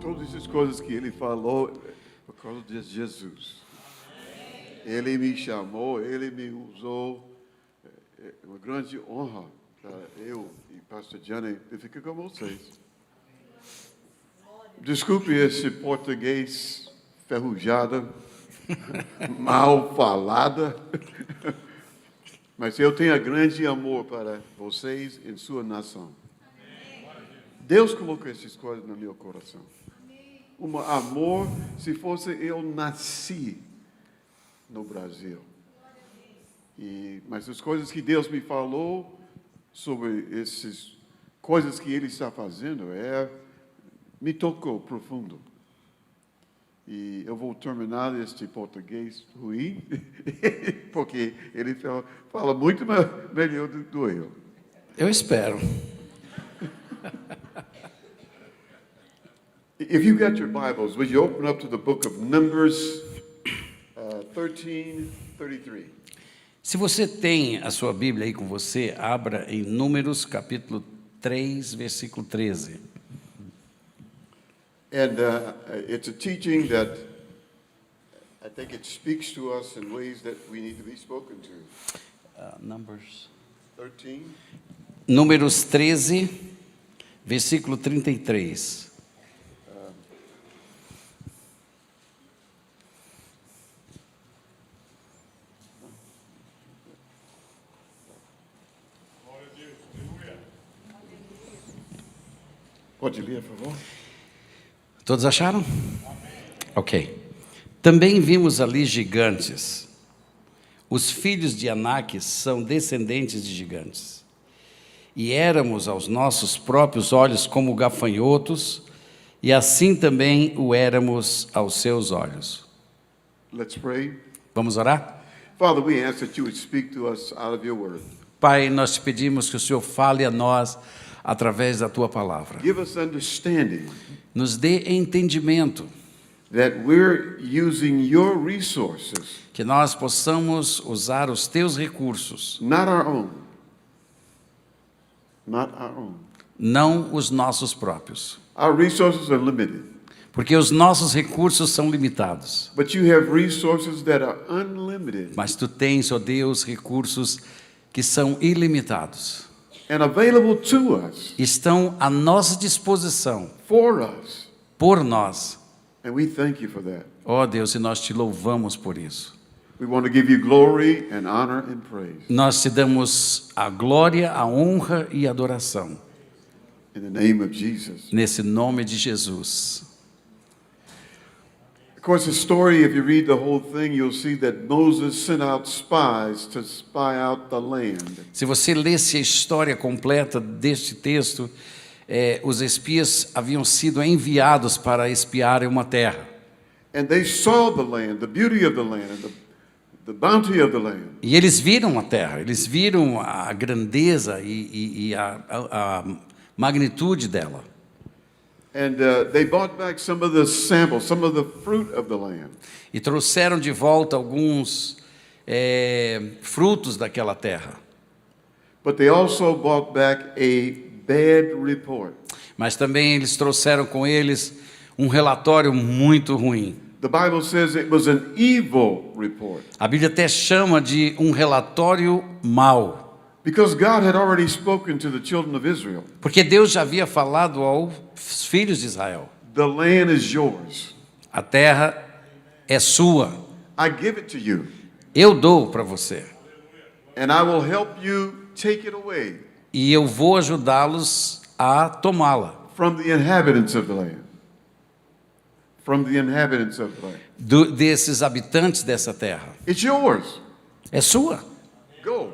Todas as coisas que ele falou por causa de Jesus. Ele me chamou, ele me usou. É uma grande honra para eu e Pastor Johnny ficar com vocês. Desculpe esse português ferrujado, mal falado, mas eu tenho grande amor para vocês e sua nação. Deus colocou essas coisas no meu coração. Um amor, se fosse eu nasci no Brasil. Mas as coisas que Deus me falou sobre essas coisas que Ele está fazendo, me tocou profundo. E eu vou terminar este português ruim, porque ele fala muito melhor do que eu. Eu espero. If you got your Bibles, would you open up to the book of Numbers 13:33? Se você tem a sua Bíblia aí com você, abra em Números capítulo 3, versículo 13. And it's a teaching that I think it speaks to us in ways that we need to be spoken to. Numbers. 13. Números 13, versículo 33. Pode ler, por favor? Todos acharam? Ok. Também vimos ali gigantes. Os filhos de Anak são descendentes de gigantes. E éramos aos nossos próprios olhos como gafanhotos, e assim também o éramos aos seus olhos. Let's pray. Vamos orar? Father, we ask that you would speak to us out of your word. Pai, nós te pedimos que o Senhor fale a nós através da tua palavra. Give us understanding Nos dê entendimento, that we're using your resources, que nós possamos usar os teus recursos, not our own. Not our own. não os nossos próprios. Our resources are limited, Porque os nossos recursos são limitados. but you have resources that are unlimited Mas tu tens, ó Deus, recursos que são ilimitados. and available to us, Estão à nossa disposição, for us. por nós. And we thank you for that. Ó Deus, e nós te louvamos por isso. We want to give you glory and honor and praise. Nós te damos a glória, a honra e a adoração. In the name of Jesus. Nesse nome de Jesus. Of course, the story, if you read the whole thing, you'll see that Moses sent out spies to spy out the land. Se você lesse a história completa deste texto, os espias haviam sido enviados para espiarem uma terra. And they saw the land, the beauty of the land, and the bounty of the land. E eles viram a terra, eles viram a grandeza e a magnitude dela. And they brought back some of the samples, some of the fruit of the land. E trouxeram de volta alguns frutos daquela terra. But they also brought back a bad report. Mas também eles trouxeram com eles um relatório muito ruim. The Bible says it was an evil report. A Bíblia até chama de um relatório mau. Because God had already spoken to the children of Israel. Porque Deus já havia falado aos filhos de Israel. The land is yours. A terra é sua. I give it to you. Eu dou para você. And I will help you take it away E eu vou ajudá-los a tomá-la. from the inhabitants of the land. From the inhabitants of the land. Desses habitantes dessa terra. It's yours. É sua. Go.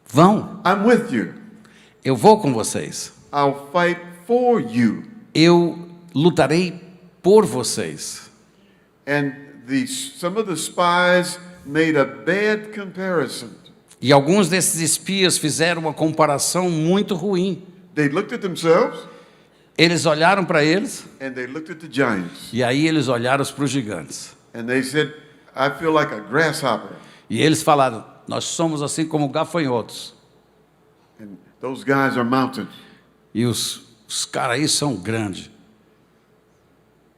Vão. I'm with you. Eu vou com vocês. I'll fight for you. Eu lutarei por vocês. And some of the spies made a bad comparison. E alguns desses espias fizeram uma comparação muito ruim. They looked at themselves Eles olharam para eles and they looked at the giants. e aí eles olharam para os gigantes. And they said, I feel like a grasshopper. E eles falaram: nós somos assim como gafanhotos. And those guys are mountains. E os caras aí são grandes.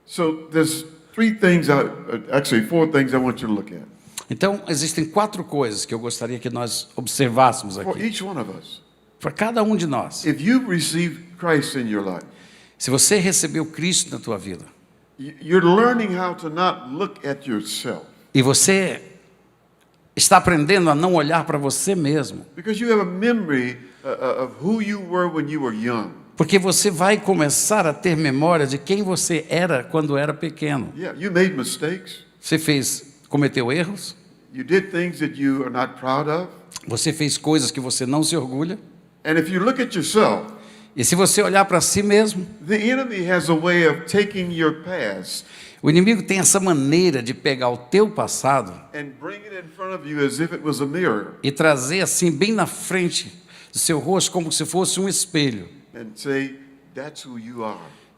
So there's four things I want you to look at. Então, existem 4 coisas que eu gostaria que nós observássemos For aqui. each one of us. Para cada um de nós. If you've received Christ in your life, Se você recebeu Cristo na tua vida, you're learning how to not look at yourself. e você está aprendendo a não olhar para você mesmo, Because you have a memory of who you were when you were young. porque você vai começar a ter memória de quem você era quando era pequeno. Yeah, you made mistakes. Você cometeu erros, You did things that you are not proud of. você fez coisas que você não se orgulha, And if you look at yourself, e se você olhar para si mesmo, the enemy has a way of taking your past o inimigo tem essa maneira de pegar o teu passado and bring it in front of you as if it was a mirror e trazer assim bem na frente do seu rosto como se fosse um espelho and say, that's who you are.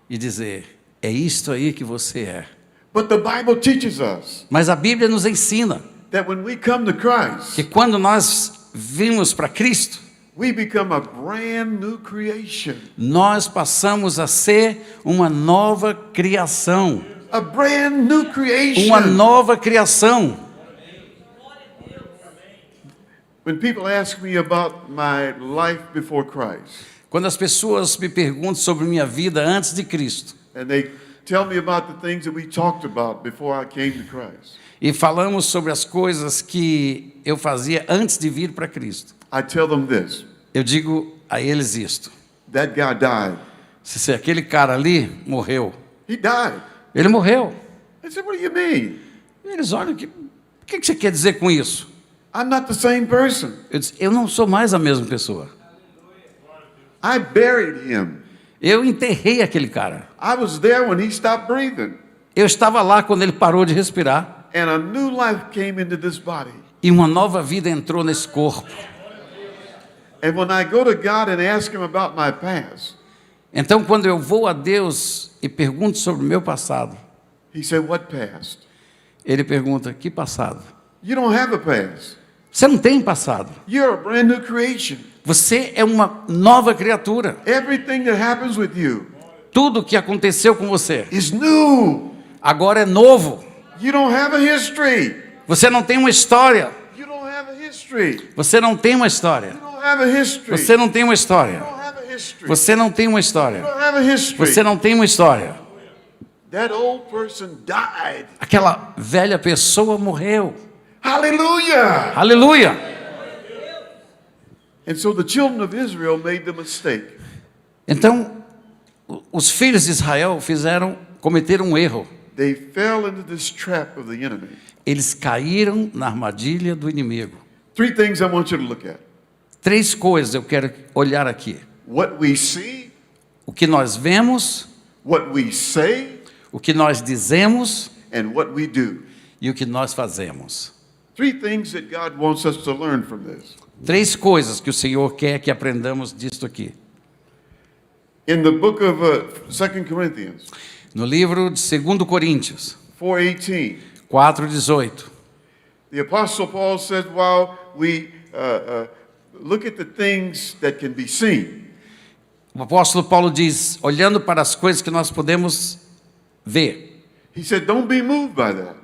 e dizer, é isto aí que você é. But the Bible teaches us Mas a Bíblia nos ensina that when we come to Christ, que quando nós vimos para Cristo, we become a brand new creation. nós passamos a ser uma nova criação. A brand new creation. Uma nova criação. When people ask me about my life before Christ, Quando as pessoas me perguntam sobre minha vida antes de Cristo, and they tell me about the things that we talked about before I came to Christ, e falamos sobre as coisas que eu fazia antes de vir para Cristo, I tell them this: eu digo a eles isto. that guy died. Se aquele cara ali morreu, He died. ele morreu. I said, what do you mean? Eles olham, o que você quer dizer com isso? I'm not the same person. Eu disse, eu não sou mais a mesma pessoa. I buried him. Eu enterrei aquele cara. I was there when he stopped breathing. Eu estava lá quando ele parou de respirar. And a new life came into this body. E uma nova vida entrou nesse corpo. And when I go to God and ask him about my past, Então, quando eu vou a Deus e pergunto sobre o meu passado, he said, what past? ele pergunta, que passado? You don't have a past. Você não tem passado. You're a brand new creation. Você é uma nova criatura. Everything that happens with you Tudo que aconteceu com você is new. agora é novo. You don't have a history. Você não tem uma história. You don't have a history. Você não tem uma história. You don't have a history. Você não tem uma You história. don't have a history. Você não tem uma You história. don't have a history. Você não tem uma história. That old person died. Aquela velha pessoa morreu. Hallelujah. Aleluia! And so the children of Israel made the mistake. Então, os filhos de Israel cometeram um erro. They fell into this trap of the enemy. Eles caíram na armadilha do inimigo. 3 things I want you to look at. 3 coisas eu quero olhar aqui. What we see, O que nós vemos, what we say, o que nós dizemos and what we do. e o que nós fazemos. 3 things that God wants us to learn from this. 3 coisas que o Senhor quer que aprendamos disto aqui. In the book of 2 Corinthians No livro de 2 Coríntios 4:18, 4:18, the Apostle Paul said, while we look at the things that can be seen, o apóstolo Paulo diz, olhando para as coisas que nós podemos ver, he said, don't be moved by that.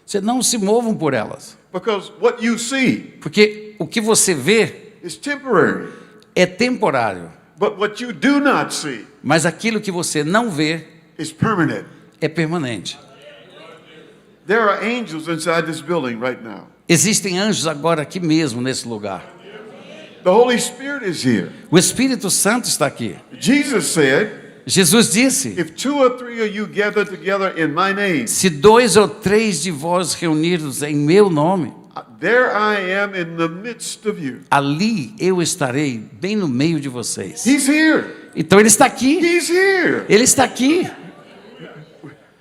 você não se movam por elas, Because what you see porque o que você vê is temporary. é temporário, But what you do not see mas aquilo que você não vê is permanent. é permanente. There are angels inside this building right now. Existem anjos agora aqui mesmo nesse lugar. The Holy Spirit is here. O Espírito Santo está aqui. Jesus said, Jesus disse, if 2 or 3 of you gather together in my name, se 2 ou 3 de vós reunidos em meu nome, there I am in the midst of you. ali eu estarei bem no meio de vocês. He's here. Então ele está aqui. He's here. Ele está aqui.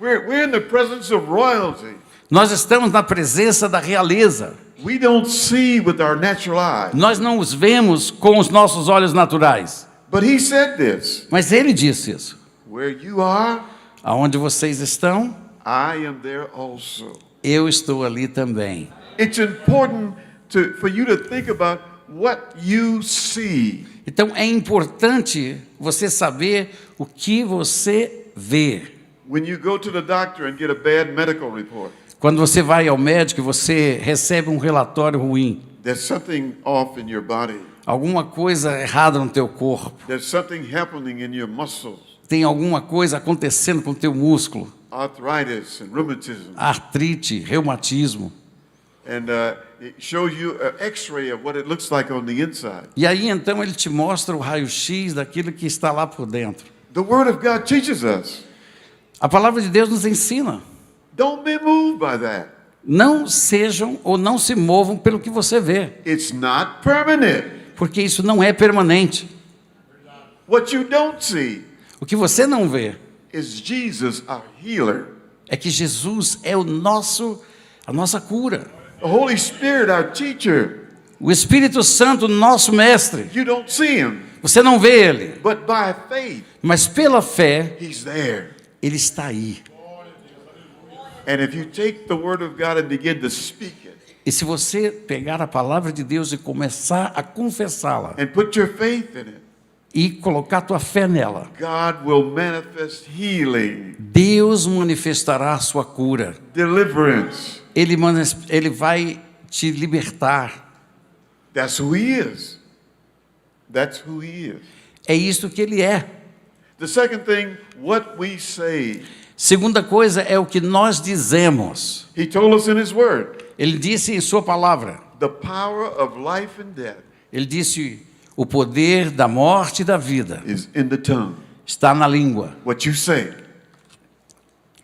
We're in the presence of royalty. Nós estamos na presença da realeza. We don't see with our natural eyes. Nós não os vemos com os nossos olhos naturais. But he said this, Mas ele disse isso. where you are, Aonde vocês estão, I am there also. eu estou ali também. It's important for you to think about what you see. Então é importante você saber o que você vê. When you go to the doctor and get a bad medical report, Quando você vai ao médico e você recebe um relatório ruim, there's something off in your body. alguma coisa errada no teu corpo, There's something happening in your muscles, tem alguma coisa acontecendo com o teu músculo, arthritis and rheumatism. artrite, reumatismo. And it shows you an x-ray of what it looks like on the inside. E aí então ele te mostra o raio-x daquilo que está lá por dentro. The Word of God teaches us. A palavra de Deus nos ensina. Don't be moved by that. Não sejam ou não se movam pelo que você vê, It's not permanent. porque isso não é permanente. What you don't see O que você não vê is Jesus, our healer. é que Jesus é a nossa cura. The Holy Spirit, our teacher. O Espírito Santo, nosso mestre. You don't see him, Você não vê ele, but by faith, mas pela fé, he's there. ele está aí. And if you take the Word of God and begin to speak it, E se você pegar a palavra de Deus e começar a confessá-la and put your faith in it, e colocar tua fé nela, God will manifest healing, Deus manifestará a sua cura. deliverance. Ele vai te libertar. That's who he is. That's who he is. É isso que ele é. The second thing, what we say. Segunda coisa é o que nós dizemos. He told us in his word, Ele disse em sua palavra. the power of life and death Ele disse: o poder da morte e da vida is in the tongue. está na língua What you say.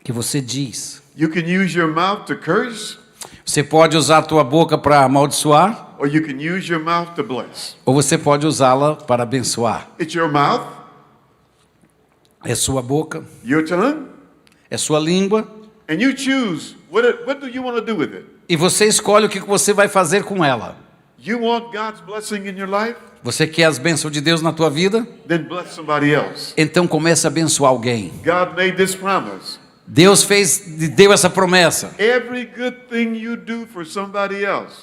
que você diz. You can use your mouth to curse, Você pode usar a tua boca para amaldiçoar, or you can use your mouth to bless. ou você pode usá-la para abençoar. It's your mouth, É sua boca, your tongue, é sua língua, and you choose what do you want to do with it. e você escolhe o que você vai fazer com ela. You want God's blessing in your life? Você quer as bênçãos de Deus na tua vida? Then bless somebody else. Então comece a abençoar alguém. God made this promise. Deus deu essa promessa. Every good thing you do for somebody else,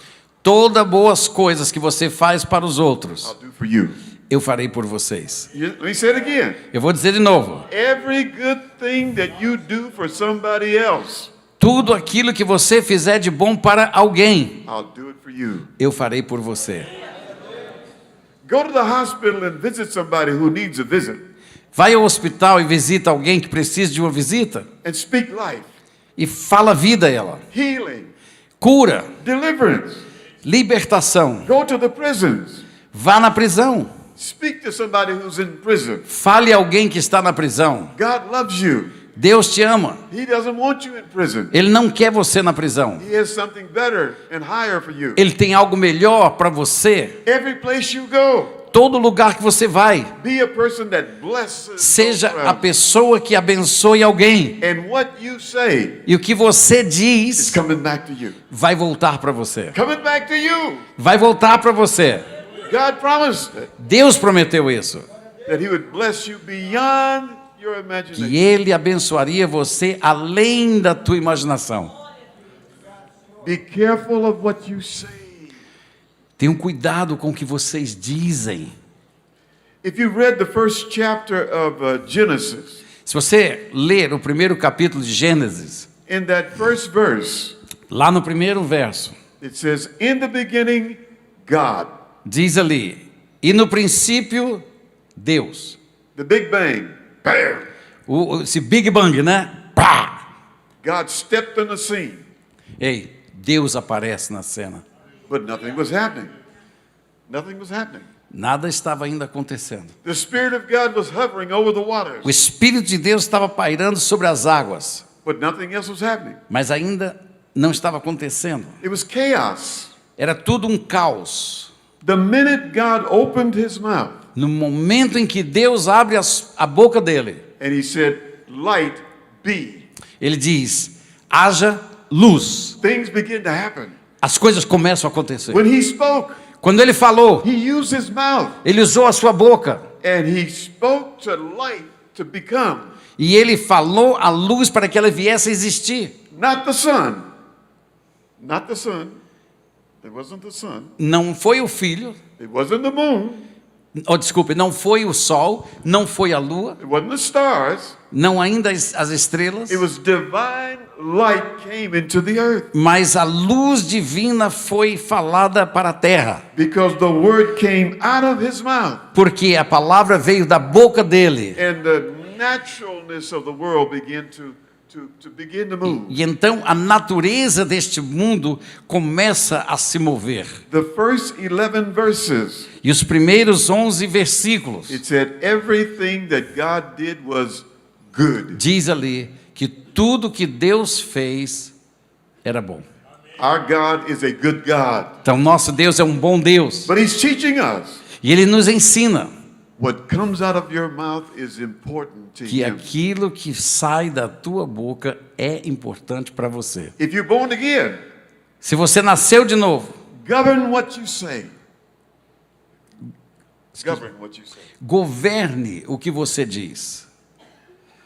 Todas boas coisas que você faz para os outros, I'll do for you. eu farei por vocês. Let me say it again. Eu vou dizer de novo. Every good thing that you do for somebody else, Tudo aquilo que você fizer de bom para alguém, I'll do it for you. eu farei por você. Go to the hospital and visit somebody who needs a visit Vai ao hospital e visita alguém que precisa de uma visita and speak life, e fala vida a ela. healing, Cura, deliverance. libertação. Go to the prisons. Vá na prisão. Speak to somebody who's in prison. Fale a alguém que está na prisão. God loves you. Deus te ama. He doesn't want you in prison. Ele não quer você na prisão. He has something better and higher for you. Ele tem algo melhor para você. Every place you go, Todo lugar que você vai, be a person that blesses seja those a around pessoa que abençoe alguém. you. And what you say E o que você is diz coming back to you. vai voltar para você. Coming back to you. Vai voltar para você. God promised Deus prometeu isso. that he would bless you beyond your imagination. Que Ele abençoaria você além da tua imaginação. Be careful of what you say. Tenham cuidado com o que vocês dizem. If you read the first chapter of Genesis, Se você ler o primeiro capítulo de Gênesis, in that first verse, lá no primeiro verso, it says, "In the beginning, God." diz ali: e no princípio, Deus. The Big Bang. Bam! Esse Big Bang, né? Pá! God stepped on the scene, Ei, Deus aparece na cena. but nothing was happening. Nothing was happening. Nada estava ainda acontecendo. The Spirit of God was hovering over the waters, O Espírito de Deus estava pairando sobre as águas, but nothing else was happening. mas ainda não estava acontecendo. It was chaos. Era tudo um caos. The minute God opened his mouth No momento em que Deus abre a boca dele, and he said, "Light be," ele diz: haja luz. things begin to happen. As coisas começam a acontecer. When he spoke, Quando ele falou, he used his mouth ele usou a sua boca. and he spoke to light to become. E ele falou a luz para que ela viesse a existir. Not the sun. Not the sun. It wasn't the sun. Não foi o filho, It wasn't the moon. desculpe, não foi o sol, não foi a lua, It wasn't the stars. não ainda as estrelas, It was divine light came into the earth. mas a luz divina foi falada para a terra, Because the word came out of his mouth. porque a palavra veio da boca dele. And the naturalness of the world began to move. E então a natureza deste mundo começa a se mover. The first 11 verses, E os primeiros 11 versículos it said everything that God did was good. diz ali que tudo que Deus fez era bom. Our God is a good God. Então nosso Deus é um bom Deus. But he's teaching us E ele nos ensina what comes out of your mouth is important to que him. aquilo que sai da tua boca é importante para você. If you're born again, Se você nasceu de novo, govern what you say. Govern what you say. governe o que você diz.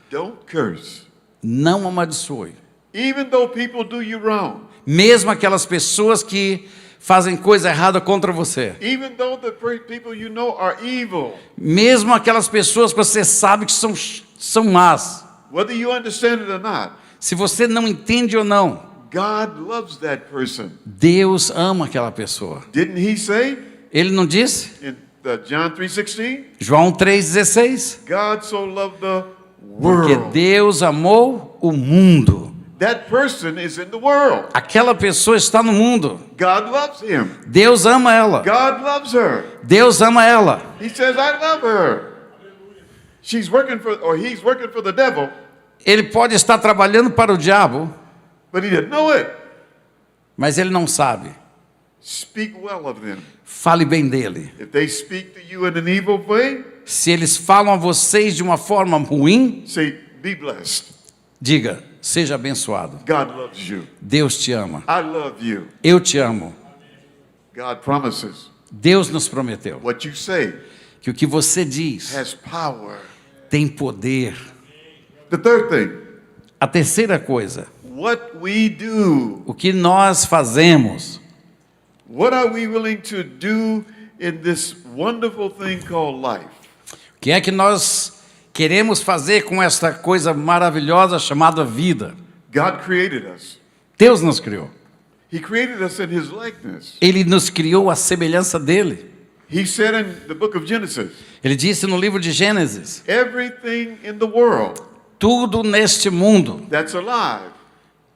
Don't curse. Não amaldiçoe. Even though people do you wrong. Mesmo aquelas pessoas que fazem coisa errada contra você. Even though the people you know are evil. Mesmo aquelas pessoas que você sabe que são más. Whether you understand it or not. Se você não entende ou não, God loves that person. Deus ama aquela pessoa. Didn't he say Ele não disse? in John 3:16? João 3,16? God so loved the Porque world. Deus amou o mundo. That person is in the world. Aquela pessoa está no mundo. God loves him. Deus ama ela. God loves her. Deus ama ela. He says, I love her. She's working for, or he's working for the devil, Ele pode estar trabalhando para o diabo, but he didn't know it. mas ele não sabe. Speak well of them. Fale bem dele. If they speak to you in an evil way, Se eles falam a vocês de uma forma ruim, say, be blessed. diga, seja abençoado. God loves you. Deus te ama. I love you. Eu te amo. God promises Deus nos prometeu what you say que o que você diz has power. tem poder. The third thing, A terceira coisa, what we do. o que nós fazemos. What are we willing to do in this wonderful thing called life? O que é que nós queremos fazer com esta coisa maravilhosa chamada vida? God created us. Deus nos criou. He created us in his likeness. Ele nos criou à semelhança dele. He said in the book of Genesis, Ele disse no livro de Gênesis: everything in the world tudo neste mundo that's alive,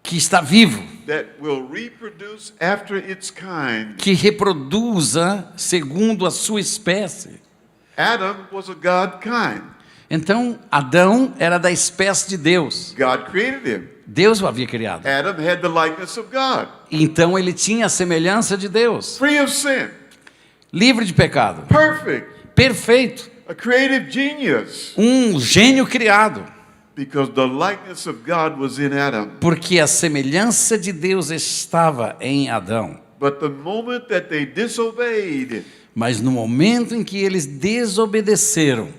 que está vivo, that will reproduce after its kind. que reproduza segundo a sua espécie. Adam was a God kind. Então, Adão era da espécie de Deus. God created him. Deus o havia criado. Adam had the likeness of God, Então, ele tinha a semelhança de Deus. free of sin, Livre de pecado. perfect, Perfeito. a creative genius, Um gênio criado. because the likeness of God was in Adam. Porque a semelhança de Deus estava em Adão. But the moment that they disobeyed, Mas no momento em que eles desobedeceram,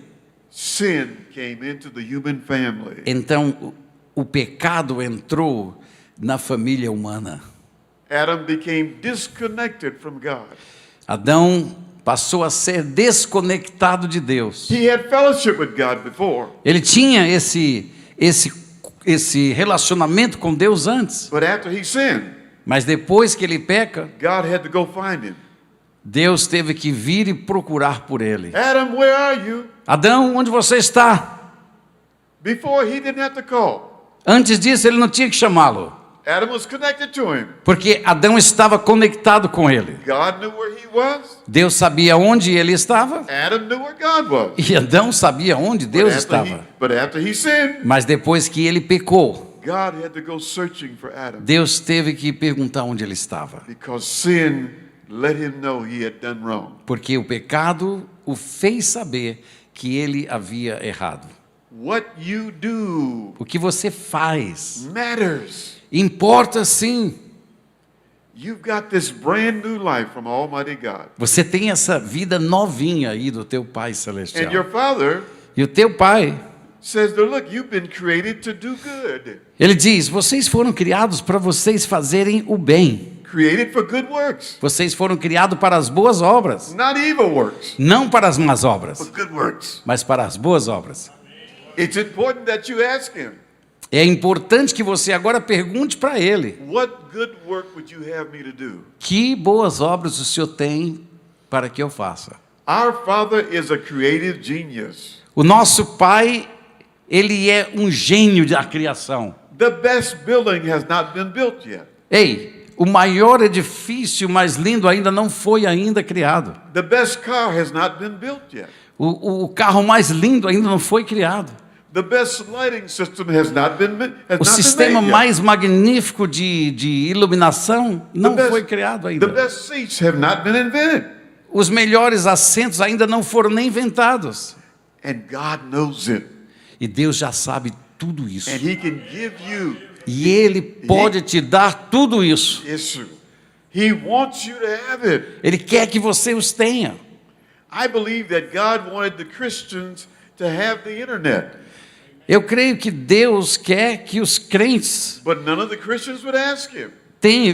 sin came into the human family. então o pecado entrou na família humana. Adam became disconnected from God. Adão passou a ser desconectado de Deus. He had fellowship with God before, Ele tinha esse relacionamento com Deus antes, but after he sinned, mas depois que ele peca, God had to go find him. Deus teve que vir e procurar por ele. Adam, where are you? Adão, onde você está? Before he didn't have to call. Antes disso, ele não tinha que chamá-lo, Adam was connected to him. porque Adão estava conectado com ele. God knew where he was. Deus sabia onde ele estava Adam knew where God was. e Adão sabia onde Deus estava. But after he sinned, Mas depois que ele pecou, God had to go searching for Adam, Deus teve que perguntar onde ele estava, because sin let him know he had done wrong. porque o pecado o fez saber que ele havia errado. What you do O que você faz matters. importa sim. You've got this brand new life from Almighty God. Você tem essa vida novinha aí do teu Pai And Celestial. your Father E o teu Pai, says, look, you've been created to do good. ele diz, vocês foram criados para vocês fazerem o bem. created for good works, Vocês foram criados para as boas obras, not evil works, não para as más but obras, good works. mas para as boas obras. It's important that you ask him, É importante que você agora pergunte para Ele: what good work would you have me to do? que boas obras o Senhor tem para que eu faça? Our Father is a creative genius. O nosso Pai, Ele é um gênio da criação. The best building has not been built yet. Ei, o maior edifício, o mais lindo ainda não foi ainda criado. The best car has not been built yet. O carro mais lindo ainda não foi criado. The best lighting system has not been O sistema made yet. mais magnífico de iluminação não The best- foi criado The ainda. best seats have not been invented. Os melhores assentos ainda não foram nem inventados. And God knows it. E Deus já sabe tudo isso. And He can give you E Ele pode te dar tudo isso. issue. He wants you to have it. Ele quer que você os tenha. I believe that God wanted the Christians to have the internet, Eu creio que Deus quer que os crentes but none of the Christians would ask Him.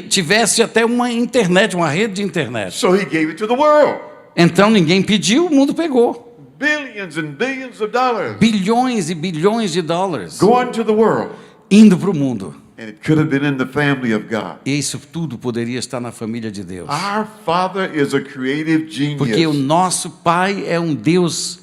tivessem até uma internet, uma rede de internet. So He gave it to the world. Então ninguém pediu, o mundo pegou. Billions and billions of dollars Bilhões e bilhões de dólares going to the world. indo para o mundo. And it could have been in the family of God. E isso tudo poderia estar na família de Deus. Our Father is a creative Porque o genius. nosso Pai é um Deus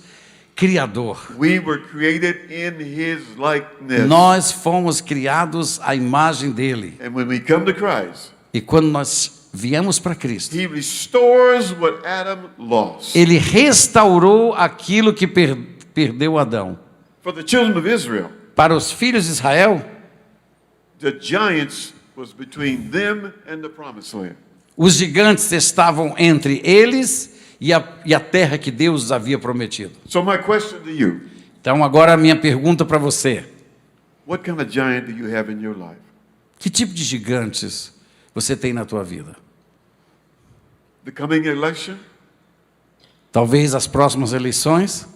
criador. We were created in His likeness. Nós fomos criados à imagem dele. And when we come to Christ, E quando nós viemos para Cristo, He restores what Adam lost. ele restaurou aquilo que perdeu Adão. For the children of Israel, Para os filhos de Israel, the giants was between them and the promised land. os gigantes estavam entre eles e a terra que Deus havia prometido. So my question to you, Então agora a minha pergunta para você: what kind of giant do you have in your life? que tipo de gigantes você tem na tua vida? The coming election? Talvez as próximas eleições,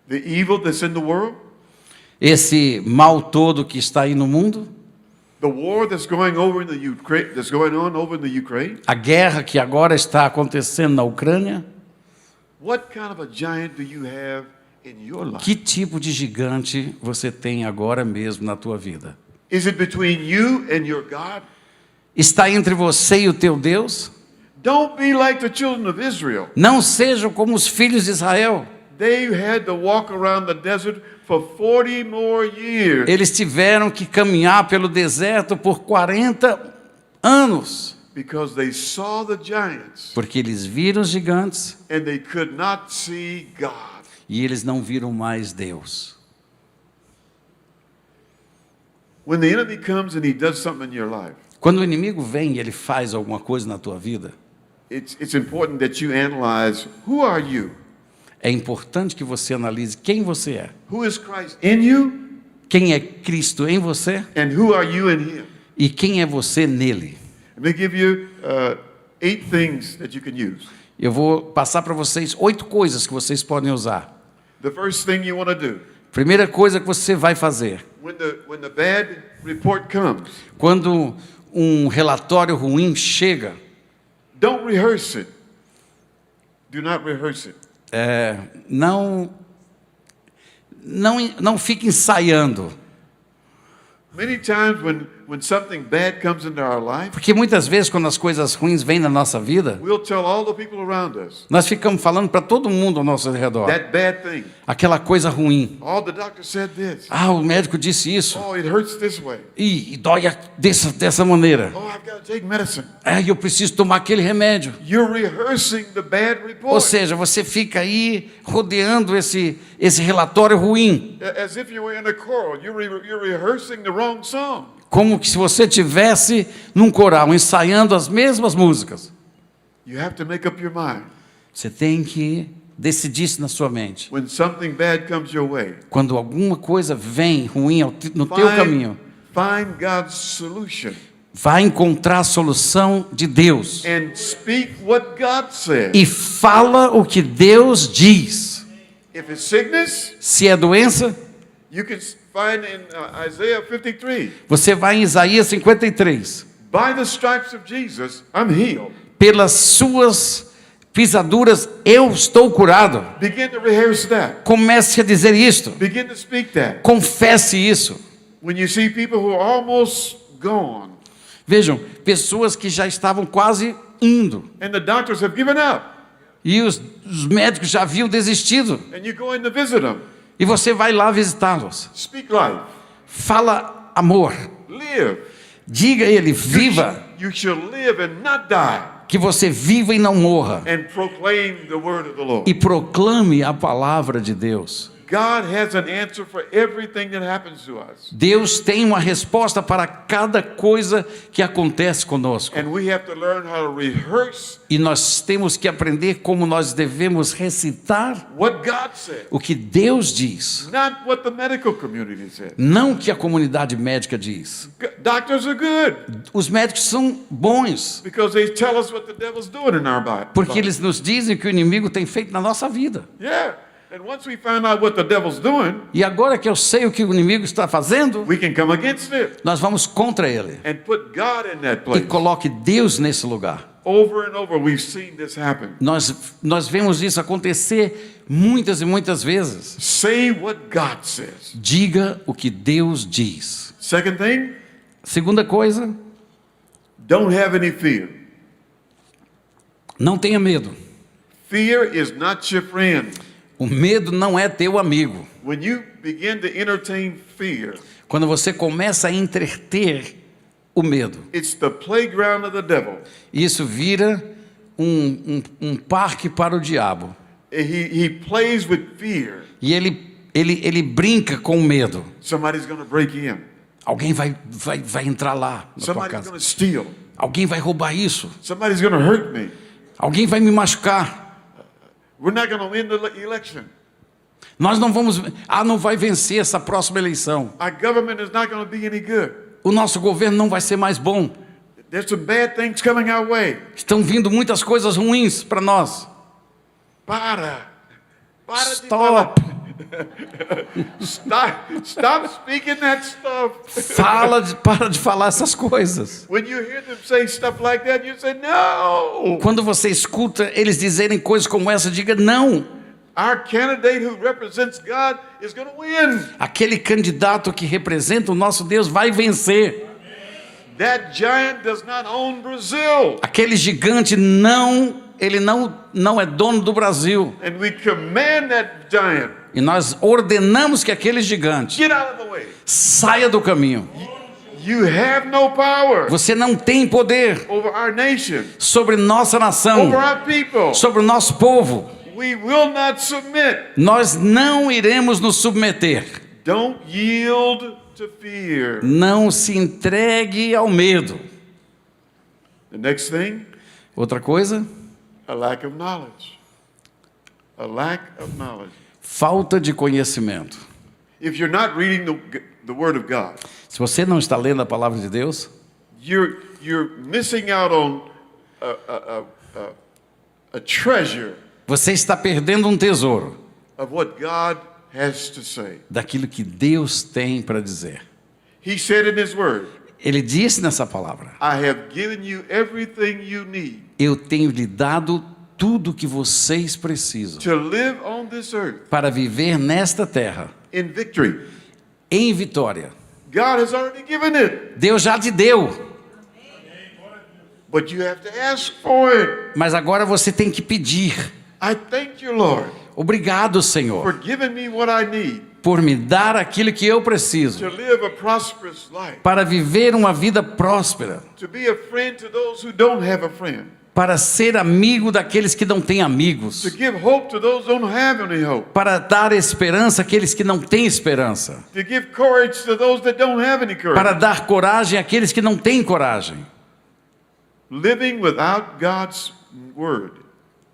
The evil that's in the world? esse mal todo que está aí no mundo, The war that's going over in the Ukraine, that's going on over in the Ukraine? a guerra que agora está acontecendo na Ucrânia. What kind of a giant do you have in your life? Que tipo de gigante você tem agora mesmo na tua vida? Is it between you and your God? Está entre você e o teu Deus? Don't be like the children of Israel. Não sejam como os filhos de Israel. They had to walk around the desert for 40 more years Eles tiveram que caminhar pelo deserto por 40 anos, because they saw the giants porque eles viram os gigantes and they could not see God. e eles não viram mais Deus. When the enemy comes and he does something in your life, Quando o inimigo vem e ele faz alguma coisa na tua vida, it's important that you analyze, who are you? é importante que você analise quem você é. Who is Christ in you? Quem é Cristo em você And who are you in him? e quem é você nele. Let me give you 8 things that you can use. Eu vou passar para vocês 8 coisas que vocês podem usar. The first thing you want to do, Primeira coisa que você vai fazer: when the bad report comes, quando um relatório ruim chega, don't rehearse it. Do not rehearse it. não fique ensaiando. Many times when something bad comes into our life, Porque muitas vezes, quando as coisas ruins vêm na nossa vida, we'll tell all the people around us nós ficamos falando para todo mundo ao nosso redor. that bad thing. Aquela coisa ruim. Oh, the doctor said this. Ah, o médico disse isso. Oh, it hurts this way. E dói dessa maneira. Oh, I've got to take medicine. Ah, eu preciso tomar aquele remédio. You're rehearsing the bad Ou report seja, você fica aí rodeando esse relatório ruim. as if you were in a choral. You're rehearsing the wrong song. Como que se você estivesse num coral, ensaiando as mesmas músicas. You have to make up your mind. Você tem que decidir isso na sua mente. When something bad comes your way, Quando alguma coisa vem ruim no teu caminho, find God's solution vai encontrar a solução de Deus. and speak what God said. E fala o que Deus diz. If it's sickness, Se é doença, you can find in Isaiah 53, você vai em Isaías 53. By the stripes of Jesus, I'm healed. Pelas suas pisaduras eu estou curado. Begin to rehearse that. Comece a dizer isto. Begin to speak that. Confesse isso. When you see people who are almost gone, Vejam, pessoas que já estavam quase indo. and the doctors have given up, E os médicos já haviam desistido. and you go in to visit them, E você vai lá visitá-los. speak life, Fala amor. live. Diga a ele, viva. You shall live and not die, Que você viva e não morra. and proclaim the word of the Lord. E proclame a palavra de Deus. God has an answer for everything that happens to us. Deus tem uma resposta para cada coisa que acontece conosco. And we have to learn how to rehearse E nós temos que aprender como nós devemos recitar what God said, o que Deus diz. not what the medical community said. Não o que a comunidade médica diz. Doctors are good Os médicos são bons, because they tell us what the devil's doing in our body. porque eles nos dizem o que o inimigo tem feito na nossa vida. Yeah. And once we find out what the devil's doing, E agora que eu sei o que o inimigo está fazendo, we can come against it nós vamos contra ele. and put God in that E place. coloque Deus nesse lugar. Over and over, we've seen this happen. Nós vemos isso acontecer muitas e muitas vezes. Say what God says. Diga o que Deus diz. Second thing, Segunda coisa, don't have any fear. não tenha medo. Fear is not your friend. O medo não é teu amigo. When you begin to entertain fear, Quando você começa a entreter o medo, it's the playground of the devil. isso vira um parque para o diabo. He plays with fear. E ele brinca com o medo. Somebody's going to break in. Alguém vai entrar lá na tua Somebody's casa. going to steal. Alguém vai roubar isso. Somebody's going to hurt me. Alguém vai me machucar. We're not going to win the election. Nós não vamos... não vai vencer essa próxima eleição. Our government is not going to be any good. O nosso governo não vai ser mais bom. There's some bad things coming our way. Estão vindo muitas coisas ruins para nós. Para de Stop. falar. Stop speaking that stuff. Para de falar essas coisas. When you hear them say stuff like that, you say, no. Quando você escuta eles dizerem coisas como essa, diga não. Our candidate who represents God is going to win. Aquele candidato que representa o nosso Deus vai vencer. That giant does not own Brazil. Aquele gigante não é dono do Brasil. And we command that giant, E nós ordenamos que aquele gigante get out of the way. saia do caminho. You have no power Você não tem poder over our nation, sobre nossa nação, over our people. sobre o nosso povo. We will not submit. Nós não iremos nos submeter. Don't yield to fear. Não se entregue ao medo. The next thing, Outra coisa, a lack of knowledge. A lack of knowledge. falta de conhecimento. If you're not reading the Word of God, Se você não está lendo a palavra de Deus, you're missing out on a treasure você está perdendo um tesouro of what God has to say. daquilo que Deus tem para dizer. He said in His Word, Ele disse nessa palavra: I have given you everything you need eu tenho lhe dado tudo o que vocês precisam to live on this earth para viver nesta terra in victory. em vitória. God has already given it, Deus já te deu, but you have to ask for it. mas agora você tem que pedir. I thank you, Lord, Obrigado, for Senhor, giving me what I need por me dar aquilo que eu preciso to live a prosperous life, para viver uma vida próspera, to be a friend to those who don't have a friend, para ser amigo daqueles que não têm amigos, to give hope to those who don't have any hope, para dar esperança àqueles que não têm esperança, to give courage to those that don't have any courage. para dar coragem àqueles que não têm coragem. Living without God's Word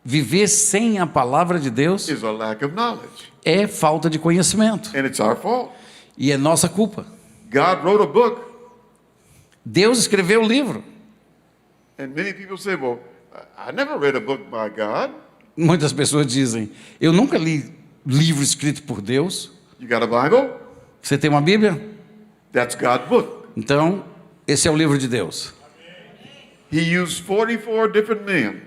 Viver sem a palavra de Deus is a lack of knowledge, é falta de conhecimento and it's our fault. e é nossa culpa. God wrote a book, Deus escreveu o livro. and many people say, well, I never read a book by God. Muitas pessoas dizem: eu nunca li livro escrito por Deus. You got a Bible? Você tem uma Bíblia? That's God's book. Então, esse é o livro de Deus. He used 44 different men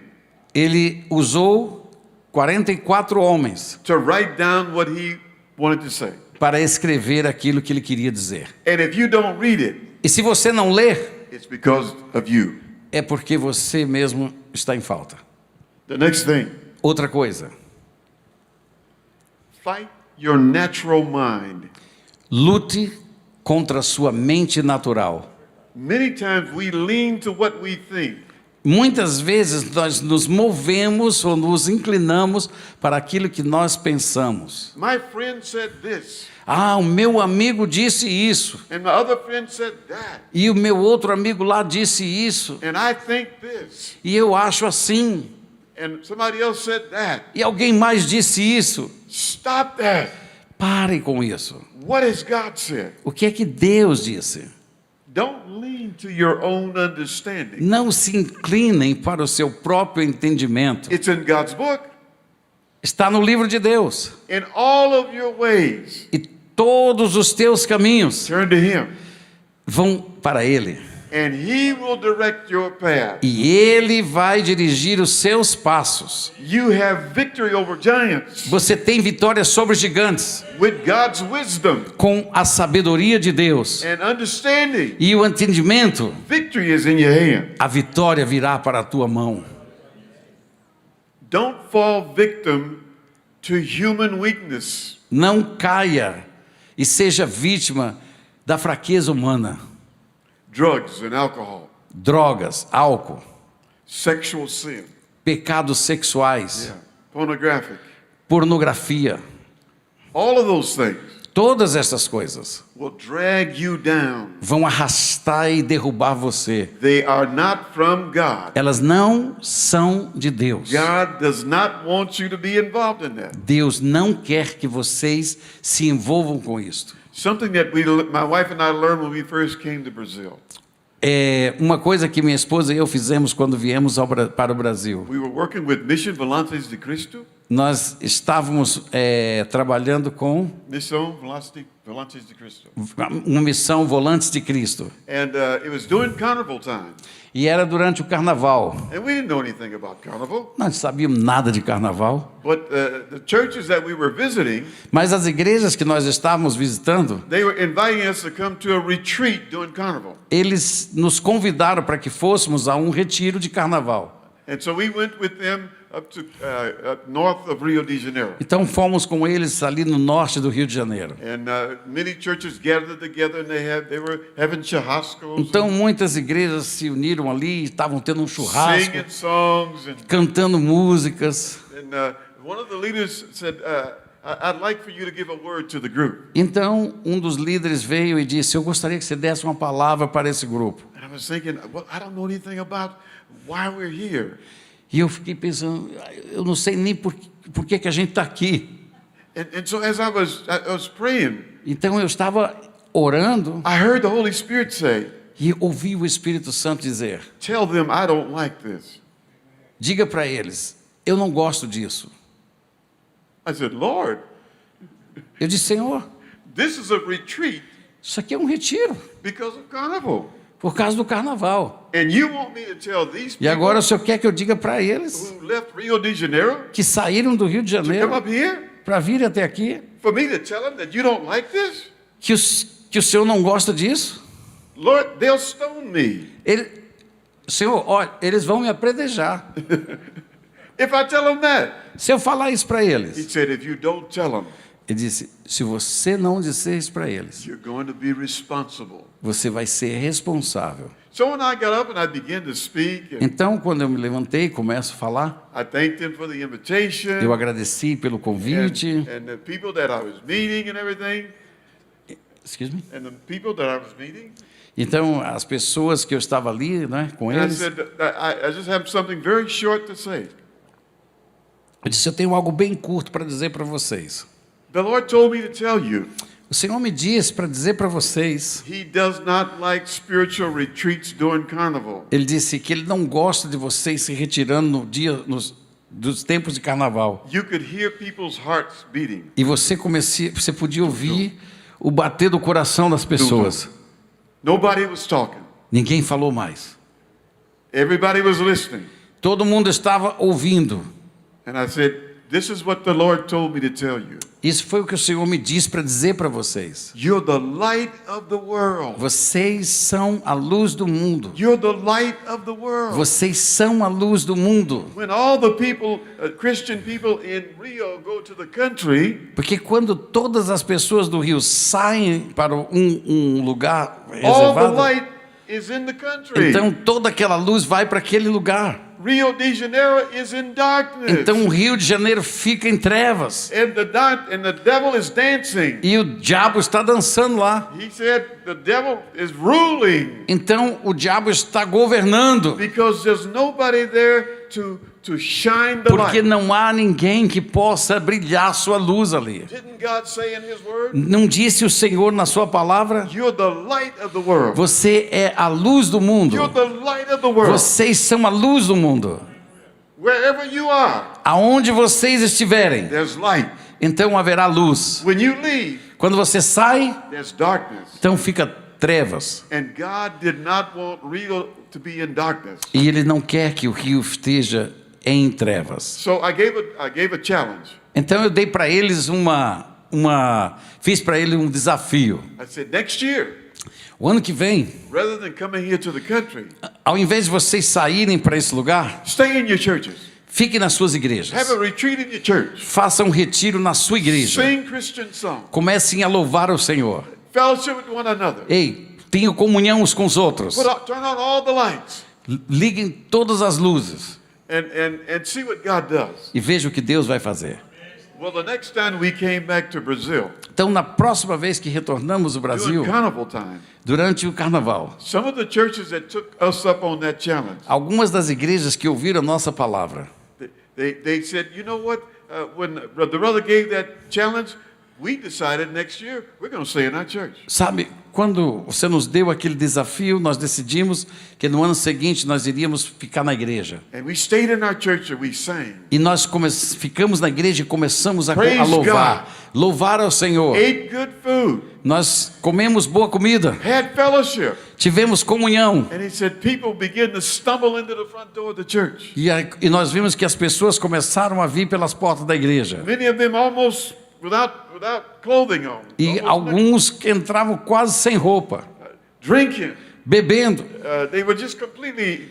Ele usou 44 homens to write down what he wanted to say. para escrever aquilo que ele queria dizer. And if you don't read it, E se você não ler, it's because of you. é porque você mesmo está em falta. The next thing, Outra coisa, fight your natural mind. lute contra a sua mente natural. Many times we lean to what we think. Muitas vezes nós nos movemos ou nos inclinamos para aquilo que nós pensamos. My friend said this, Ah, o meu amigo disse isso. and my other friend said that, E o meu outro amigo lá disse isso. and I think this, E eu acho assim. and somebody else said that. E alguém mais disse isso. Stop that. Pare com isso. What has God said? O que é que Deus disse? Don't lean to your own understanding. Não se inclinem para o seu próprio entendimento. It's in God's book. Está no livro de Deus. In all of your ways, E todos os teus caminhos turn to Him, vão para Ele. and He will direct your path. E Ele vai dirigir os seus passos. You have victory over giants Você tem vitória sobre os gigantes with God's wisdom com a sabedoria de Deus and understanding. e o entendimento. Victory is in your hand. A vitória virá para a tua mão. Don't fall victim to human weakness. Não caia e seja vítima da fraqueza humana. Drugs and alcohol, Drogas, álcool, sexual sin, pecados sexuais, pornographic. pornografia. All of those things Todas essas coisas will drag you down. vão arrastar e derrubar você. They are not from God. Elas não são de Deus. God does not want you to be involved in that. Deus não quer que vocês se envolvam com isto. Something that my wife and I learned when we first came to Brazil. É uma coisa que minha esposa e eu fizemos quando viemos para o Brasil. We were working with Mission Volantes de Cristo. Nós estávamos trabalhando com Missão Volantes de Cristo. uma missão Volantes de Cristo. And it was during carnival time. E era durante o carnaval. And we didn't know anything about carnival. Nós não sabíamos nada de carnaval. But the churches that we were visiting, Mas as igrejas que nós estávamos visitando, they were inviting us to come to a retreat during carnival. eles nos convidaram para que fôssemos a um retiro de carnaval. And so we went with them up to up north of Rio de Janeiro. Então fomos com eles ali no norte do Rio de Janeiro. And many churches gathered together and they were having churrascos, Então muitas igrejas se uniram ali e estavam tendo um and churrasco, singing songs. cantando músicas. And one of the leaders said, I'd like for you to give a word to the group. Então um dos líderes veio e disse: eu gostaria que você desse uma palavra para esse grupo. And I was thinking, well, I don't know anything about why we're here. E eu fiquei pensando, eu não sei nem por que a gente está aqui. And so as I was praying, Então eu estava orando I heard the Holy Spirit say, e ouvi o Espírito Santo dizer: tell them I don't like this. diga para eles, eu não gosto disso. I said, Lord, Eu disse: Senhor, this is a retreat isso aqui é um retiro because of carnival. por causa do carnaval. And you want me to tell these E agora o people Senhor quer que eu diga para eles who left Rio de Janeiro que saíram do Rio de to come Janeiro up here para vir até aqui, for me to tell them that you don't like this? que o Senhor não gosta disso? Lord, they'll stone me. Senhor, olha, eles vão me apedrejar. If I tell them that. Se eu falar isso para He eles, said, if you don't tell them, ele disse: se você não disser isso para eles, you're going to be responsible. você vai ser responsável. So when I got up and I began to speak, and Então, quando eu me levantei e começo a falar, I thanked them for the invitation eu agradeci pelo convite. and the people that I was meeting and everything, Excuse me. and the people that I was meeting. Então, as pessoas que eu estava ali, né, com And I eles, said, I just have something very short to say. eu disse: eu tenho algo bem curto para dizer para vocês. The Lord told me to tell you, O Senhor me disse para dizer para vocês, He does not like spiritual retreats during carnival. Ele disse que Ele não gosta de vocês se retirando dos tempos de carnaval. You could hear people's hearts beating. E você podia ouvir o bater do coração das pessoas. Nobody was talking. Ninguém falou mais. Everybody was listening. Todo mundo estava ouvindo. And I said, this is what the Lord told me to tell you. Isso foi o que o Senhor me disse para dizer para vocês. You're the light of the world. Vocês são a luz do mundo. You're the light of the world. Vocês são a luz do mundo. When all the people, Christian people in Rio go to the country, Porque quando todas as pessoas do Rio saem para um lugar all the reservado, light is in the country. então toda aquela luz vai para aquele lugar. Rio de Janeiro is in darkness. Então o Rio de Janeiro fica em trevas. And the devil is dancing. E o diabo está dançando lá. He said the devil is ruling Então o diabo está governando. because there's nobody there to shine the Porque light. não há ninguém que possa brilhar sua luz ali. Didn't God say in his word, Não disse o Senhor na sua palavra? you're the light of the world. Você é a luz do mundo. You're the light of the world. Vocês são a luz do mundo. Wherever you are, Aonde vocês estiverem, there's light. então haverá luz. When you leave, Quando você sai, there's darkness. então fica trevas. And God did not want Rio to be in darkness. E Ele não quer que o rio esteja em trevas. So I gave a challenge. Então eu dei para eles fiz para eles um desafio. I said, next year, O ano que vem, rather than coming here to the country, ao invés de vocês saírem para esse lugar, stay in your churches. fiquem nas suas Have igrejas. a retreat in your church. Façam um retiro na sua igreja. Sing Christian songs. Comecem a louvar o Senhor. Fellowship with one another. Ei, tenham comunhão uns com os outros. Turn on all the lights Liguem todas as luzes and see what God does. e vejam o que Deus vai fazer. Well, the next time we came back to Brazil, Então, na próxima vez que retornamos ao Brasil, during carnival time, durante o carnaval, some of the churches that took us up on that challenge, algumas das igrejas que ouviram a nossa palavra, they said, you know what, when the brother gave that challenge, we decided next year we're going to stay in our church. sabe, quando você nos deu aquele desafio, nós decidimos que no ano seguinte nós iríamos ficar na igreja. And we stayed in our church and we sang. E nós ficamos na igreja e começamos a Praise louvar. Louvar ao Senhor. Ate good food, Nós comemos boa comida. had fellowship. Tivemos comunhão. And he said people began to stumble into the front door of the church. E nós vimos que as pessoas começaram a vir pelas portas da igreja. Many of them almost without clothing on. E almost alguns entravam quase sem roupa, drinking. bebendo. They were just completely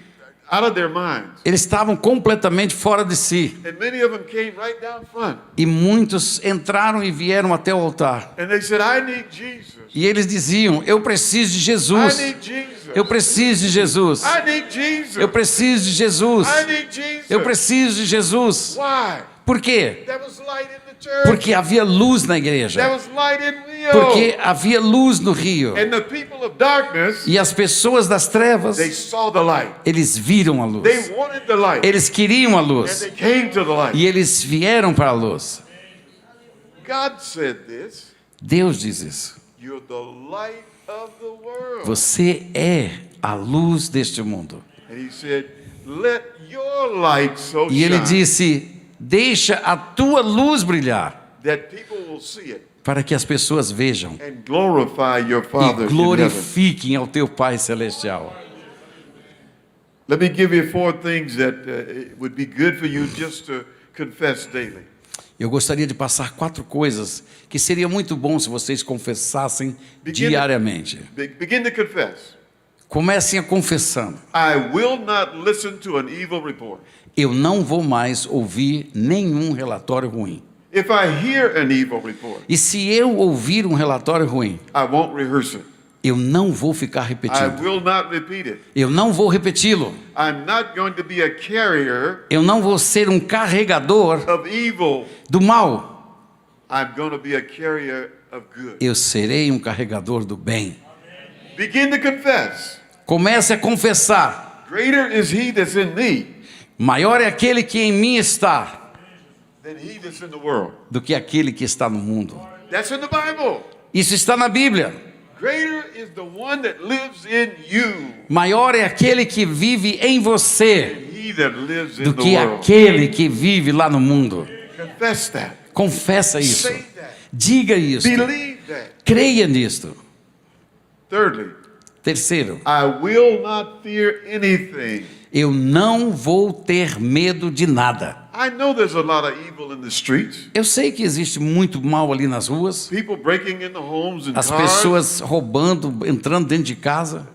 out of their minds. Eles estavam completamente fora de si. And many of them came right down front. E muitos entraram e vieram até o altar. And they said, I need Jesus. E eles diziam: eu preciso de Jesus. I need Jesus. Eu preciso de Jesus. I need Jesus. Eu preciso de Jesus. I need Jesus. Eu preciso de Jesus. Why? Por quê? There was light in the church. Porque havia luz na There igreja. was light in Rio. Porque havia luz no rio. And the people of darkness, E as pessoas das trevas, they saw the light. eles viram a luz. They wanted the light. Eles queriam a And luz. they came to the light. E eles vieram para a luz. God said this. Deus diz isso. You're the light of the world. Você é a luz deste mundo. And he said, let your light so E ele shine disse: deixa a tua luz brilhar, that people will see it para que as pessoas vejam and glorify your Father e in heaven. glorifiquem ao teu Pai Celestial. Let me give you 4 things that would be good for you just to confess daily. Eu gostaria de passar 4 coisas que seria muito bom se vocês confessassem diariamente. Begin to confess. Comecem a confessando. I will not listen to an evil report. Eu não vou mais ouvir nenhum relatório ruim. If I hear an evil report, E se eu ouvir um relatório ruim, I won't rehearse it. eu não vou ficar I repetindo. will not repeat it. Eu não vou repeti-lo. I'm not going to be a carrier Eu não vou ser um carregador of evil. do mal. I'm going to be a carrier of good. Eu serei um carregador do bem. Begin to confess. Comece a confessar. Greater is he that's in me Maior é aquele que em mim está than he that's in the world. do que aquele que está no mundo. That's in the Bible. Isso está na Bíblia. Greater is the one that lives in you Maior é aquele que vive em você than he that lives in do the que world. aquele que vive lá no mundo. Confess that. Confessa isso. Say that. Diga isso. Believe that. Creia nisto. Thirdly, Terceiro, I will not fear anything. Eu não vou ter medo de nada. I know there's a lot of evil in the streets. Eu sei que existe muito mal ali nas ruas. People breaking into homes and As cars, pessoas roubando, entrando dentro de casa.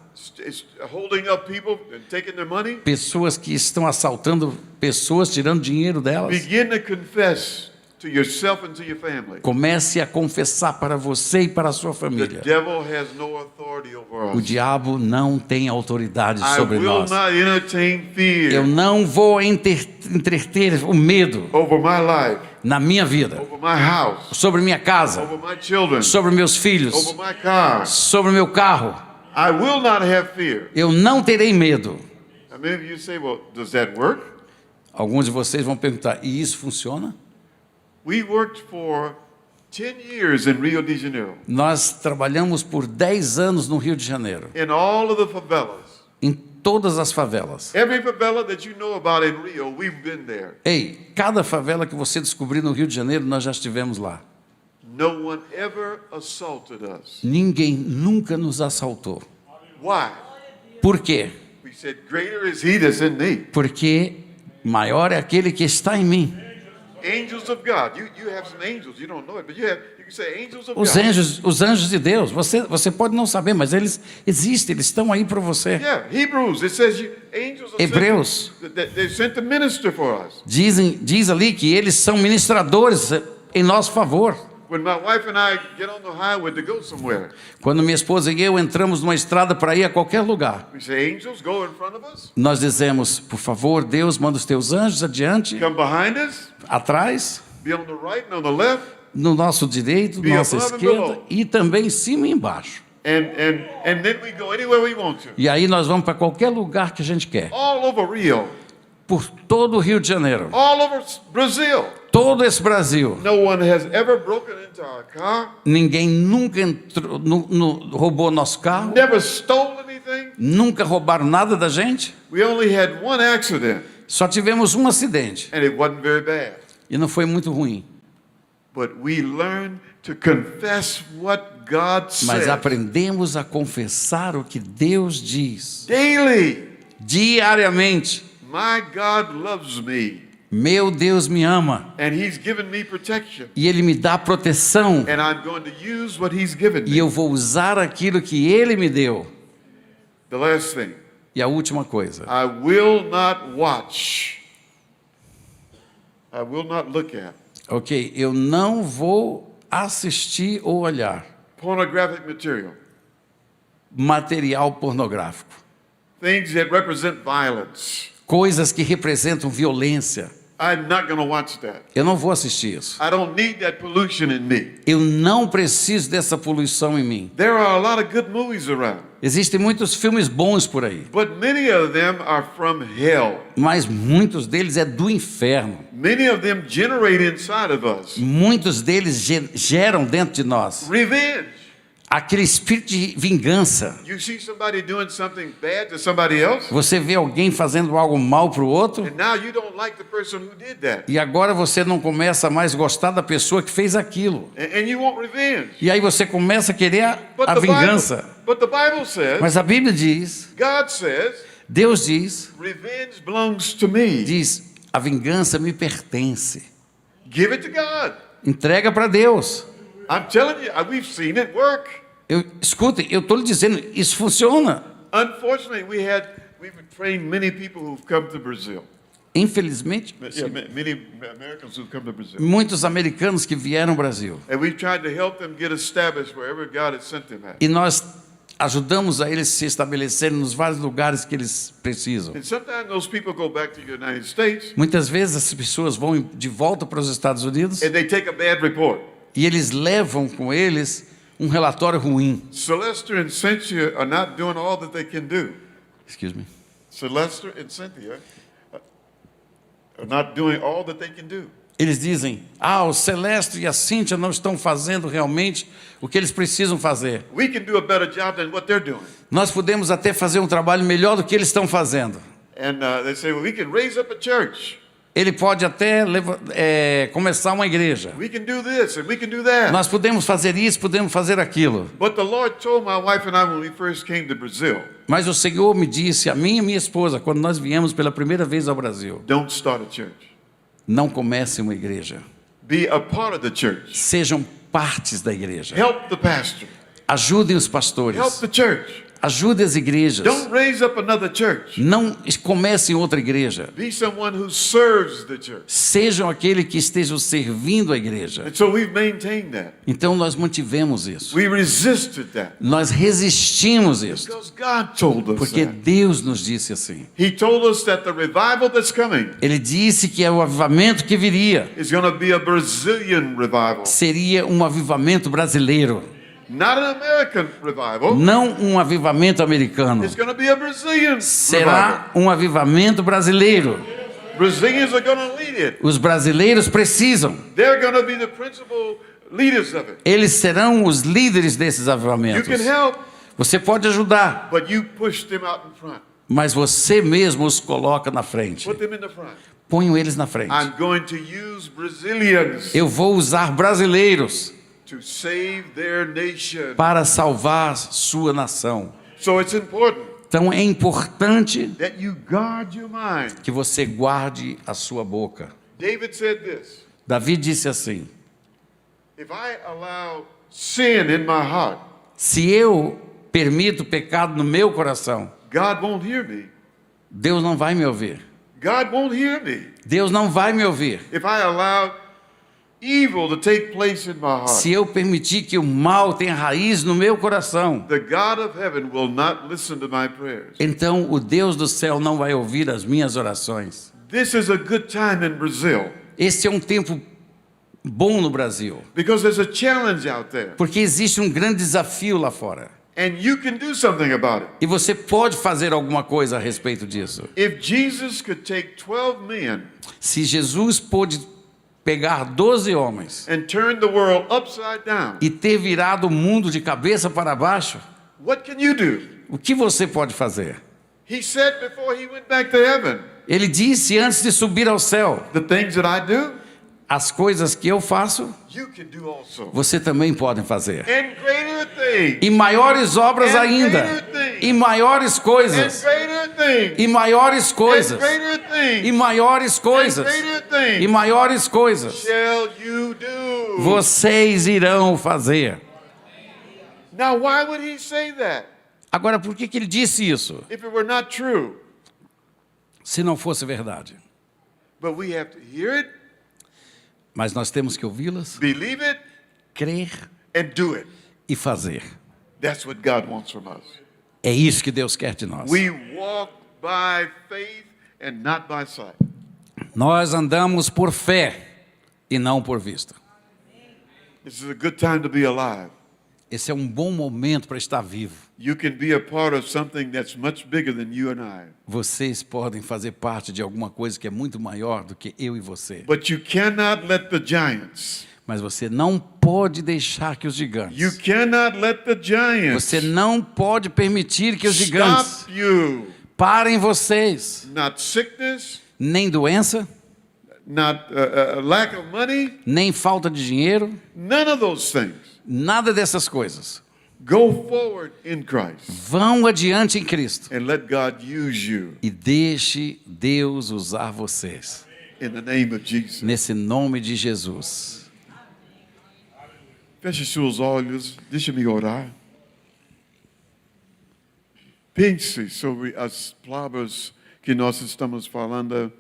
holding up people and taking their money. Pessoas que estão assaltando pessoas, tirando dinheiro delas. Begin to confess to yourself and to your family. Comece a confessar para você e para a sua The família. devil has no authority over O us. diabo não tem autoridade I sobre will nós. not entertain Eu fear não vou entreter o medo over my life, na minha vida, over my house, sobre minha casa, over my children, sobre meus filhos, over my car. sobre meu carro. I will not have fear. Eu não terei medo. Now, many of you say, well, does that work? Alguns de vocês vão perguntar, e isso funciona? We worked for 10 years in Rio de Janeiro, Nós trabalhamos por 10 anos no Rio de Janeiro, in all of the favelas. em todas as favelas. Every favela that you know about in Rio, we've been there. Ei, cada favela que você descobrir no Rio de Janeiro, nós já estivemos lá. No one ever assaulted us. Ninguém nunca nos assaltou. Why? Por quê? We said, greater is he that's in me. Porque maior é aquele que está em mim. Angels of God. You have some angels. You don't know it, but you can say angels of Os God. anjos de Deus, você pode não saber, mas eles existem, eles estão aí para você. Yeah, Hebrews, it says angels are Hebreus. they're sent to minister for us. Diz ali que eles são ministradores em nosso favor. When my wife and I get on the highway to go somewhere, Quando minha esposa e eu entramos numa estrada para ir a qualquer lugar, we say, angels, go in front of us, nós dizemos, por favor, Deus, manda os teus anjos adiante, come behind us, atrás, be on the right and on the left, no nosso direito, Be nossa above and esquerda below. e também em cima e embaixo. and then we go anywhere we want to. E aí nós vamos para qualquer lugar que a gente quer. All over Rio, Por todo o Rio de Janeiro, all over Brazil. todo esse Brasil. No one has ever broken into our car, Ninguém nunca entrou, roubou nosso carro, never stole anything. nunca roubaram nada da gente. We only had one accident, Só tivemos um acidente and it wasn't very bad. e não foi muito ruim. But we learned to confess what God Mas says aprendemos a confessar o que Deus diz daily. diariamente. My God loves me, Meu Deus me ama and He's given me protection, e Ele me dá proteção and I'm going to use what He's given e me. eu vou usar aquilo que Ele me deu. The last thing, E a última coisa, I will not watch. I will not look at ok, eu não vou assistir ou olhar pornographic material, material pornográfico, things that represent violence. coisas que representam violência. I'm not going to watch that. Eu não vou assistir isso. I don't need that pollution in me. Eu não preciso dessa poluição em mim. There are a lot of good movies around, Existem muitos filmes bons por aí, but many of them are from hell. mas muitos deles é do inferno. Many of them generate inside of us Muitos deles geram dentro de nós revenge. aquele espírito de vingança. You see somebody doing something bad to somebody else, Você vê alguém fazendo algo mal para o outro and now you don't like the person who did that, e agora você não começa mais a gostar da pessoa que fez aquilo. and you want revenge. E aí você começa a querer But a the Bible, vingança. but the Bible says, Mas a Bíblia diz, God says, Deus diz, revenge belongs to me. a vingança me pertence. Give it to God. Entrega para Deus. I'm telling you, we've seen it work. Escutem, eu estou lhe dizendo, isso funciona. Unfortunately, we've trained many people who've come to Brazil. Infelizmente, Many Americans who've come to Brazil. muitos americanos que vieram ao Brasil. And we've tried to help them get established wherever God has sent them at. E nós ajudamos a eles se estabelecerem nos vários lugares que eles precisam. And sometimes those people go back to the United States Muitas vezes as pessoas vão de volta para os Estados Unidos and they take a bad report. e eles levam com eles um relatório ruim. Sylvester and Cynthia are not doing all that they can do. Excuse me. Sylvester and Cynthia are not doing all that they can do. Eles dizem, o Celeste e a Cíntia não estão fazendo realmente o que eles precisam fazer. We can do a better job than what they're doing. Nós podemos até fazer um trabalho melhor do que eles estão fazendo. And they say, well, we can raise up a church. Ele pode até começar uma igreja. We can do this and we can do that. Nós podemos fazer isso, podemos fazer aquilo. But the Lord told my wife and I when we first came to Brazil, Mas o Senhor me disse, a mim e minha esposa, quando nós viemos pela primeira vez ao Brasil, don't start a church. não comece uma igreja. Be a part of the church. Sejam partes da igreja. Help the pastor. Ajudem os Help pastores. the church. Ajude as igrejas. Don't raise up another church. Não comecem outra igreja. Be someone who serves the church. Sejam aquele que estejam servindo a igreja. And so we've maintained that. Então nós mantivemos isso. We resisted that. Nós resistimos isso. Because God told us Porque that. Deus nos disse assim. He told us that the revival that's coming Ele disse que é o avivamento que viria. is going to be a Brazilian revival. Seria um avivamento brasileiro. Not an American revival. Não um avivamento americano. It's going to be a Brazilian revival. Será um avivamento brasileiro. Brazilians are going to lead it. Os brasileiros precisam. They're going to be the principal leaders of it. Eles serão os líderes desses You avivamentos. can help, Você pode ajudar, but you push them out in front. mas você mesmo os coloca na frente. Put them in the front. Ponham eles na frente. I'm going to use Brazilians Eu vou usar brasileiros to save their nation. para salvar sua nação. So it's important Então é importante that you guard your mind. que você guarde a sua boca. David said this, Davi disse assim: if I allow sin in my heart, se eu permito pecado no meu coração, God won't hear me. Deus não vai me ouvir. God won't hear me. Deus não vai me ouvir. If I allow evil to take place in my heart, Se eu permitir que o mal tenha raiz no meu coração, the God of heaven will not listen to my prayers. então o Deus do céu não vai ouvir as minhas orações. This is a good time in Brazil Este é um tempo bom no Brasil, because there's a challenge out there porque existe um grande desafio lá fora. and you can do something about it. E você pode fazer alguma coisa a respeito disso. If Jesus could take 12 men Se Jesus pôde pegar 12 homens and turn the world upside down, e ter virado o mundo de cabeça para baixo, what can you do? o que você pode fazer? He said before he went back to heaven, Ele disse antes de subir ao céu: the things that I do, as coisas que eu faço, you can do also. você também pode fazer. And greater things. E maiores obras And ainda. greater things. E maiores And coisas. greater things. E maiores And coisas. greater things. E maiores And coisas. greater things. E maiores coisas. Shall you do? Vocês irão fazer. Now, why would he say that Agora, por que ele disse isso? if it were not true? Se não fosse verdade. But we have to hear it, Mas nós temos que ouvi-las, believe it, crer and do it. e fazer. That's what God wants from us. É isso que Deus quer de nós. We walk by faith and not by sight. Nós andamos por fé e não por vista. This is a good time to be alive. Esse é um bom momento para estar vivo. You can be a part of something that's much bigger than you and I. Vocês podem fazer parte de alguma coisa que é muito maior do que eu e você. But you cannot let the giants. Mas você não pode deixar que os You gigantes. cannot let the giants Você não pode permitir que os gigantes stop you. parem vocês. Not sickness, Nem doença, not lack of money, nem falta de dinheiro, none of those things. nada dessas coisas. Go forward in Christ Vão adiante em Cristo and let God use you e deixe Deus usar vocês. in the name of Jesus. Nesse nome de Jesus. Feche seus olhos, deixe-me orar. Pense sobre as palavras que nós estamos falando,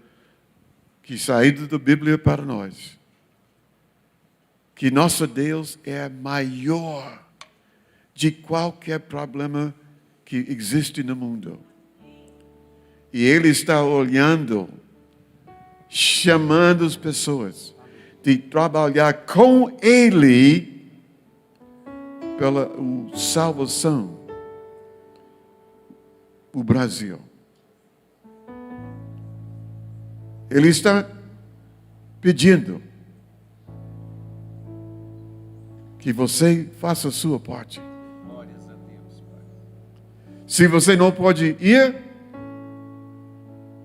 que saíram da Bíblia para nós. Que nosso Deus é maior de qualquer problema que existe no mundo. E Ele está olhando, chamando as pessoas de trabalhar com Ele pela salvação do Brasil. Ele está pedindo que você faça a sua parte. Se você não pode ir,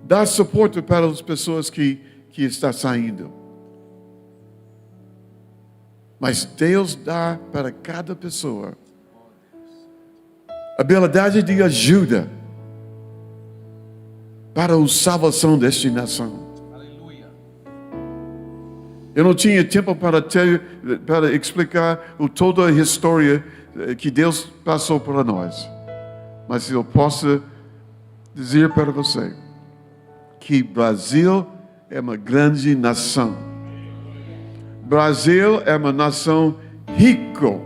dá suporte para as pessoas que que está saindo. Mas Deus dá para cada pessoa habilidade de ajuda para a salvação desta nação. Eu não tinha tempo para explicar toda a história que Deus passou para nós. Mas eu posso dizer para você que Brasil é uma grande nação. Brasil é uma nação rica.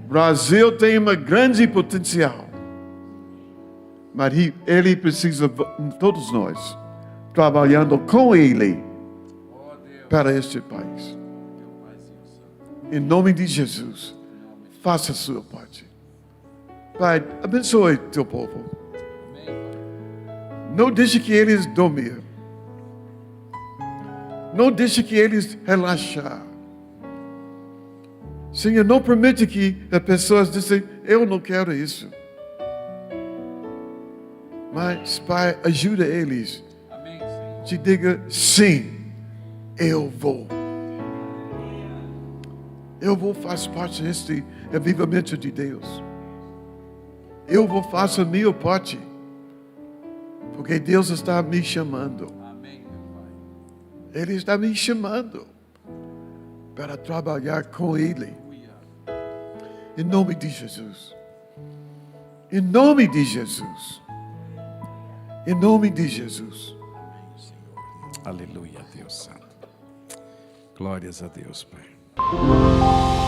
Brasil tem uma grande potencial. Mas ele precisa de todos nós trabalhando com ele para este país. Em nome de Jesus, faça a sua parte. Pai, abençoe teu povo. Não deixe que eles dormir. Não deixe que eles relaxar. Senhor, não permite que as pessoas dizem, eu não quero isso. Mas, Pai, ajuda eles. Te diga, sim, eu vou. Eu vou fazer parte deste avivamento de Deus. Eu vou fazer a minha parte. Porque Deus está me chamando. Ele está me chamando para trabalhar com Ele. Em nome de Jesus. Em nome de Jesus. Em nome de Jesus. Aleluia, Deus Santo. Glórias a Deus, Pai.